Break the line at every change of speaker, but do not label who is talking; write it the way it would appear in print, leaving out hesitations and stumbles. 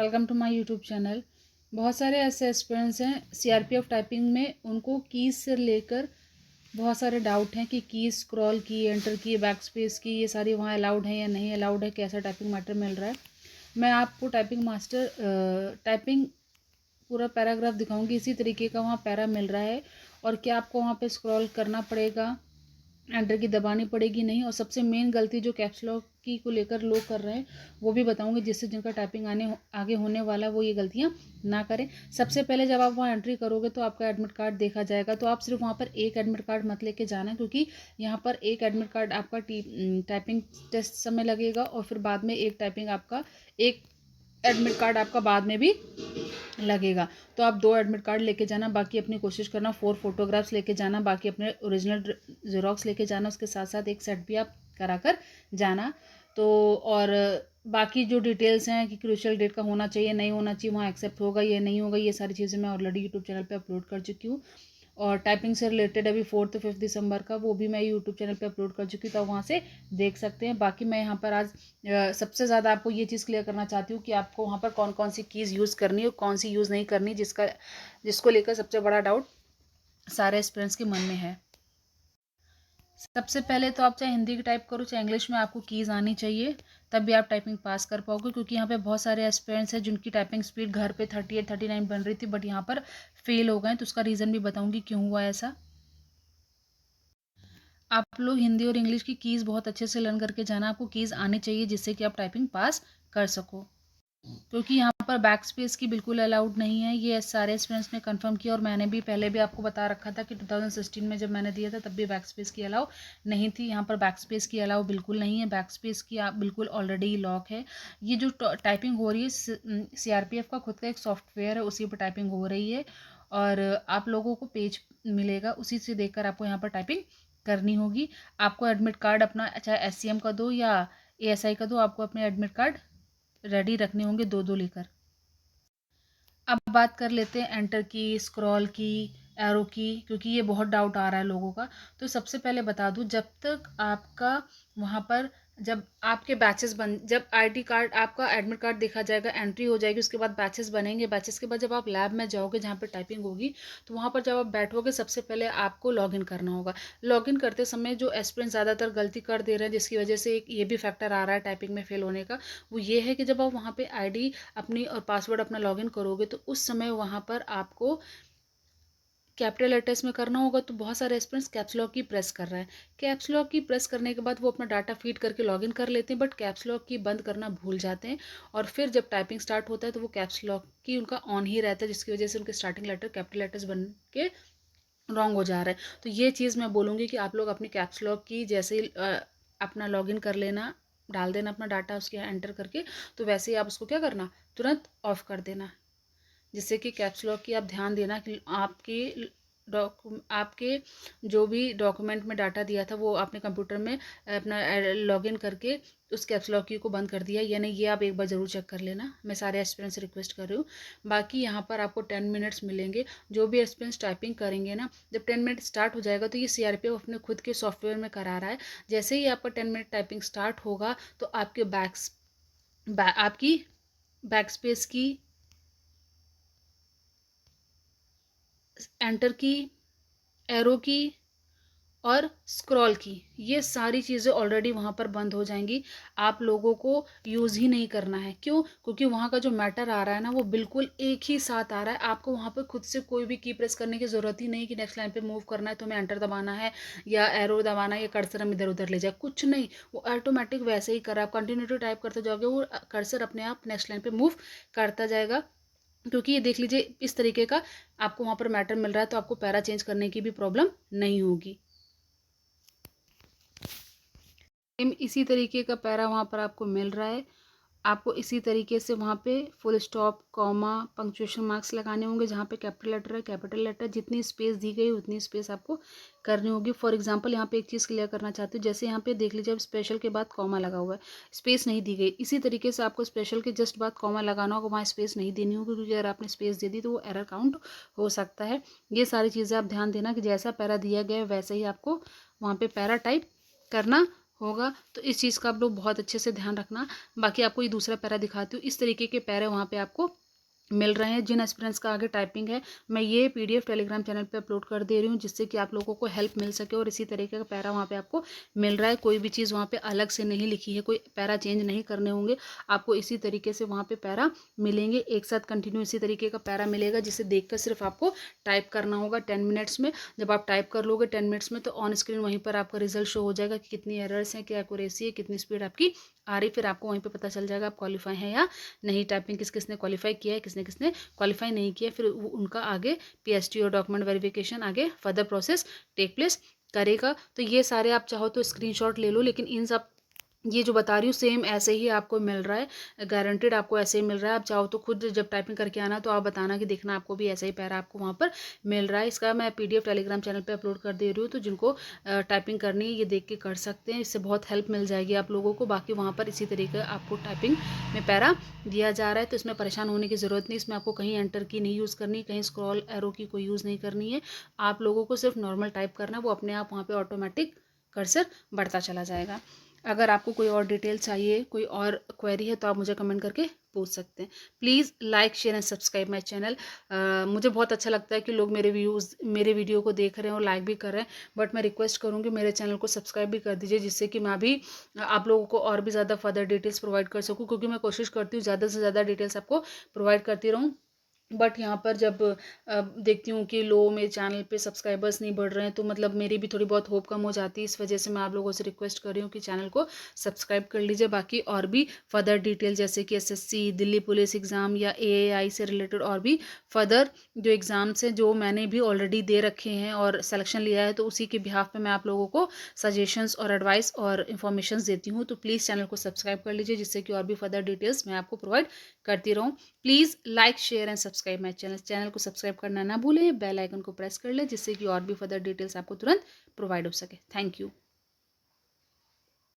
Welcome to my YouTube channel. बहुत सारे ऐसे एस्पिरेंट्स हैं सीआरपीएफ टाइपिंग में, उनको कीज़ से लेकर बहुत सारे डाउट हैं कि कीज़ स्क्रॉल की, एंटर की, बैक स्पेस की, ये सारी वहाँ अलाउड है या नहीं अलाउड है, कैसा टाइपिंग मास्टर मिल रहा है। मैं आपको टाइपिंग पूरा पैराग्राफ दिखाऊंगी, इसी तरीके का वहाँ पैरा मिल रहा है और क्या आपको वहाँ पे स्क्रॉल करना पड़ेगा, एंटर की दबानी पड़ेगी नहीं, और सबसे मेन गलती जो कैप्स लॉक की को लेकर लोग कर रहे हैं वो भी बताऊंगी, जिससे जिनका टाइपिंग आगे होने वाला है वो ये गलतियां ना करें। सबसे पहले जब आप वहाँ एंट्री करोगे तो आपका एडमिट कार्ड देखा जाएगा, तो आप सिर्फ वहाँ पर एक एडमिट कार्ड मत लेके जाना, क्योंकि यहाँ पर एक एडमिट कार्ड आपका टाइपिंग टेस्ट समय लगेगा और फिर बाद में एक एडमिट कार्ड आपका बाद में भी लगेगा। तो आप 2 एडमिट कार्ड लेके जाना, बाकी अपनी कोशिश करना 4 फोटोग्राफ्स लेके जाना, बाकी अपने ओरिजिनल ज़ेरॉक्स लेके जाना, उसके साथ साथ एक सेट भी आप करा कर जाना। तो और बाकी जो डिटेल्स हैं कि क्रूशियल डेट का होना चाहिए नहीं होना चाहिए, वहाँ एक्सेप्ट होगा या नहीं होगा, ये सारी चीज़ें मैं ऑलरेडी यूट्यूब चैनल पे अपलोड कर चुकी हूँ। और टाइपिंग से रिलेटेड अभी 4 5 दिसंबर का वो भी मैं यूट्यूब चैनल पे अपलोड कर चुकी हूँ, तो आप वहाँ से देख सकते हैं। बाकी मैं यहाँ पर आज सबसे ज़्यादा आपको ये चीज़ क्लियर करना चाहती हूँ कि आपको वहाँ पर कौन कौन सी कीज़ यूज़ करनी है और कौन सी यूज़ नहीं करनी, जिसको लेकर सबसे बड़ा डाउट सारे एस्पिरेंट्स के मन में है। सबसे पहले तो आप चाहे हिंदी की टाइप करो चाहे इंग्लिश में, आपको कीज़ आनी चाहिए, तब भी आप टाइपिंग पास कर पाओगे। क्योंकि यहाँ पे बहुत सारे एस्पिरेंट्स हैं जिनकी टाइपिंग स्पीड घर पे 38 39 बन रही थी, बट यहाँ पर फेल हो गए, तो उसका रीज़न भी बताऊँगी क्यों हुआ ऐसा। आप लोग हिंदी और इंग्लिश की कीज़ बहुत अच्छे से लर्न करके जाना, आपको कीज़ आनी चाहिए जिससे कि आप टाइपिंग पास कर सको। क्योंकि यहाँ पर बैक स्पेस की बिल्कुल अलाउड नहीं है, ये सारे स्टूडेंट्स ने कंफर्म किया, और मैंने भी पहले भी आपको बता रखा था कि 2016 में जब मैंने दिया था तब भी बैक स्पेस की अलाउ नहीं थी। यहाँ पर बैक स्पेस की अलाउ बिल्कुल नहीं है, बैक स्पेस की आप बिल्कुल ऑलरेडी लॉक है। ये जो टाइपिंग हो रही है सीआरपीएफ का खुद का एक सॉफ्टवेयर है, उसी पर टाइपिंग हो रही है, और आप लोगों को पेज मिलेगा, उसी से देखकर आपको यहाँ पर टाइपिंग करनी होगी। आपको एडमिट कार्ड अपना चाहे एससीएम का दो या एएसआई का दो, आपको अपने एडमिट कार्ड रेडी रखने होंगे 2 लेकर। अब बात कर लेते हैं एंटर की, स्क्रॉल की, एरो की, क्योंकि ये बहुत डाउट आ रहा है लोगों का। तो सबसे पहले बता दूं, जब तक आपका वहाँ पर जब आईडी कार्ड आपका एडमिट कार्ड देखा जाएगा, एंट्री हो जाएगी, उसके बाद बैचेस बनेंगे, बैचेस के बाद जब आप लैब में जाओगे जहाँ पे टाइपिंग होगी, तो वहाँ पर जब आप बैठोगे सबसे पहले आपको लॉगिन करना होगा। लॉगिन करते समय जो एस्पिरेंट ज़्यादातर गलती कर दे रहे हैं, जिसकी वजह से एक ये भी फैक्टर आ रहा है टाइपिंग में फेल होने का, वो ये है कि जब आप वहाँ पे आईडी अपनी और पासवर्ड अपना लॉगिन करोगे तो उस समय वहाँ पर आपको कैपिटल लेटर्स में करना होगा, तो बहुत सारे एस्पिरेंट्स कैप्स लॉक की प्रेस कर रहे हैं। कैप्स लॉक की प्रेस करने के बाद वो अपना डाटा फीड करके लॉगिन कर लेते हैं, बट कैप्स लॉक की बंद करना भूल जाते हैं, और फिर जब टाइपिंग स्टार्ट होता है तो वो कैप्स लॉक की उनका ऑन ही रहता है, जिसकी वजह से उनके स्टार्टिंग लेटर कैपिटल लेटर्स बन के रॉन्ग हो जा रहा है। तो ये चीज़ मैं बोलूँगी कि आप लोग अपनी कैप्स लॉक की जैसे ही अपना लॉगिन कर लेना, डाल देना अपना डाटा उसके यहाँ एंटर करके, तो वैसे ही आप उसको क्या करना, तुरंत ऑफ कर देना, जिससे कि कैप्स लॉक की आप ध्यान देना कि आपके जो भी डॉक्यूमेंट में डाटा दिया था वो आपने कंप्यूटर में अपना लॉगिन करके उस कैप्स लॉक की को बंद कर दिया, यानी ये आप एक बार ज़रूर चेक कर लेना। मैं सारे एस्पिरेंट्स से रिक्वेस्ट कर रही हूँ। बाकी यहाँ पर आपको 10 मिनट्स मिलेंगे, जो भी एस्पिरेंट्स टाइपिंग करेंगे ना, जब 10 मिनट स्टार्ट हो जाएगा तो ये सीआरपीएफ अपने खुद के सॉफ्टवेयर में करा रहा है। जैसे ही आपका 10 मिनट टाइपिंग स्टार्ट होगा तो आपकी बैक स्पेस की, एंटर की, एरो की और स्क्रॉल की, ये सारी चीज़ें ऑलरेडी वहाँ पर बंद हो जाएंगी। आप लोगों को यूज़ ही नहीं करना है। क्यों? क्योंकि वहाँ का जो मैटर आ रहा है ना वो बिल्कुल एक ही साथ आ रहा है। आपको वहाँ पर खुद से कोई भी की प्रेस करने की ज़रूरत ही नहीं कि नेक्स्ट लाइन पे मूव करना है तो हमें एंटर दबाना है या एरो दबाना है या कर्सर हम इधर उधर ले जाए, कुछ नहीं। वो ऑटोमेटिक वैसे ही कर रहा है, आप कंटिन्यूटी टाइप करते जाओगे, वो कर्सर अपने आप नेक्स्ट लाइन पर मूव करता जाएगा। क्योंकि ये देख लीजिए इस तरीके का आपको वहाँ पर मैटर मिल रहा है, तो आपको पैरा चेंज करने की भी प्रॉब्लम नहीं होगी। इसी तरीके का पैरा वहाँ पर आपको मिल रहा है, आपको इसी तरीके से वहाँ पे full stop, comma, punctuation marks लगाने होंगे। जहाँ पे कैपिटल लेटर है कैपिटल लेटर, जितनी स्पेस दी गई उतनी स्पेस आपको करनी होगी। फॉर एग्जांपल यहाँ पे एक चीज़ क्लियर करना चाहती हूँ, जैसे यहाँ पे देख लीजिए अब स्पेशल के बाद कॉमा लगा हुआ है, स्पेस नहीं दी गई, इसी तरीके से आपको स्पेशल के जस्ट बाद कॉमा लगाना होगा, वहाँ स्पेस नहीं देनी होगी, क्योंकि अगर आपने स्पेस दे दी तो वो एरर काउंट हो सकता है। ये सारी चीज़ें आप ध्यान देना कि जैसा पैरा दिया गया है वैसे ही आपको वहाँ पर पैरा टाइप करना होगा। तो इस चीज़ का आप लोग बहुत अच्छे से ध्यान रखना। बाकी आपको ये दूसरा पैरा दिखाती हूँ, इस तरीके के पैरे वहाँ पे आपको मिल रहे हैं। जिन एस्पिरेंट्स का आगे टाइपिंग है, मैं ये पीडीएफ टेलीग्राम चैनल पे अपलोड कर दे रही हूँ, जिससे कि आप लोगों को हेल्प मिल सके। और इसी तरीके का पैरा वहाँ पे आपको मिल रहा है, कोई भी चीज़ वहाँ पे अलग से नहीं लिखी है, कोई पैरा चेंज नहीं करने होंगे, आपको इसी तरीके से वहाँ पे पैरा मिलेंगे। एक साथ कंटिन्यू इसी तरीके का पैरा मिलेगा, जिसे देखकर सिर्फ आपको टाइप करना होगा 10 मिनट्स में। जब आप टाइप कर लोगे 10 मिनट्स में, तो ऑन स्क्रीन वहीं पर आपका रिजल्ट शो हो जाएगा कि कितनी एरर्स हैं, क्या एक्यूरेसी है, कितनी स्पीड आपकी आ रही। फिर आपको वहीं पे पता चल जाएगा आप क्वालिफाई हैं या नहीं। टाइपिंग किस किसने क्वालिफाई किया है, किसने किसने क्वालिफाई नहीं किया, फिर उनका आगे पीएसटी और डॉक्यूमेंट वेरिफिकेशन आगे फर्दर प्रोसेस टेक प्लेस करेगा। तो ये सारे आप चाहो तो स्क्रीनशॉट ले लो, लेकिन इन सब ये जो बता रही हूँ सेम ऐसे ही आपको मिल रहा है, गारंटेड आपको ऐसे ही मिल रहा है। आप चाहो तो खुद जब टाइपिंग करके आना तो आप बताना कि देखना आपको भी ऐसा ही पैरा आपको वहाँ पर मिल रहा है। इसका मैं पीडीएफ टेलीग्राम चैनल पे अपलोड कर दे रही हूँ, तो जिनको टाइपिंग करनी है ये देख के कर सकते हैं, इससे बहुत हेल्प मिल जाएगी आप लोगों को। बाकी वहाँ पर इसी तरीके आपको टाइपिंग में पैरा दिया जा रहा है, तो इसमें परेशान होने की ज़रूरत नहीं। इसमें आपको कहीं एंटर की नहीं यूज़ करनी, कहीं स्क्रॉल एरो की कोई यूज़ नहीं करनी है। आप लोगों को सिर्फ नॉर्मल टाइप करना, वो अपने आप वहाँ पर ऑटोमेटिक कर्सर बढ़ता चला जाएगा। अगर आपको कोई और डिटेल चाहिए, कोई और क्वेरी है, तो आप मुझे कमेंट करके पूछ सकते हैं। Please like share and subscribe my channel. मुझे बहुत अच्छा लगता है कि लोग मेरे वीडियो को देख रहे हैं और लाइक भी कर रहे हैं, बट मैं रिक्वेस्ट करूँगी मेरे चैनल को सब्सक्राइब भी कर दीजिए, जिससे कि मैं भी आप लोगों को और भी ज़्यादा फर्दर डिटेल्स प्रोवाइड कर सकूँ, क्योंकि मैं कोशिश करती हूँ ज़्यादा से ज़्यादा डिटेल्स आपको प्रोवाइड करती रहूँ। बट यहाँ पर जब देखती हूँ कि लो मेरे चैनल पे सब्सक्राइबर्स नहीं बढ़ रहे हैं, तो मतलब मेरी भी थोड़ी बहुत होप कम हो जाती है। इस वजह से मैं आप लोगों से रिक्वेस्ट कर रही हूँ कि चैनल को सब्सक्राइब कर लीजिए। बाकी और भी फर्दर डिटेल जैसे कि एसएससी, दिल्ली पुलिस एग्ज़ाम या एएआई से रिलेटेड और भी फर्दर जो एग्ज़ाम्स हैं, जो मैंने भी ऑलरेडी दे रखे हैं और सिलेक्शन लिया है, तो उसी के बिहाफ पे मैं आप लोगों को सजेशंस और एडवाइस और इन्फॉर्मेशन देती हूँ। तो प्लीज़ चैनल को सब्सक्राइब कर लीजिए, जिससे कि और भी फर्दर डिटेल्स मैं आपको प्रोवाइड करती रहूँ। Please like share and subscribe my channel को सब्सक्राइब करना ना भूलें, बेल आइकन को प्रेस कर लें, जिससे कि और भी फर्दर डिटेल्स आपको तुरंत प्रोवाइड हो सके। Thank you.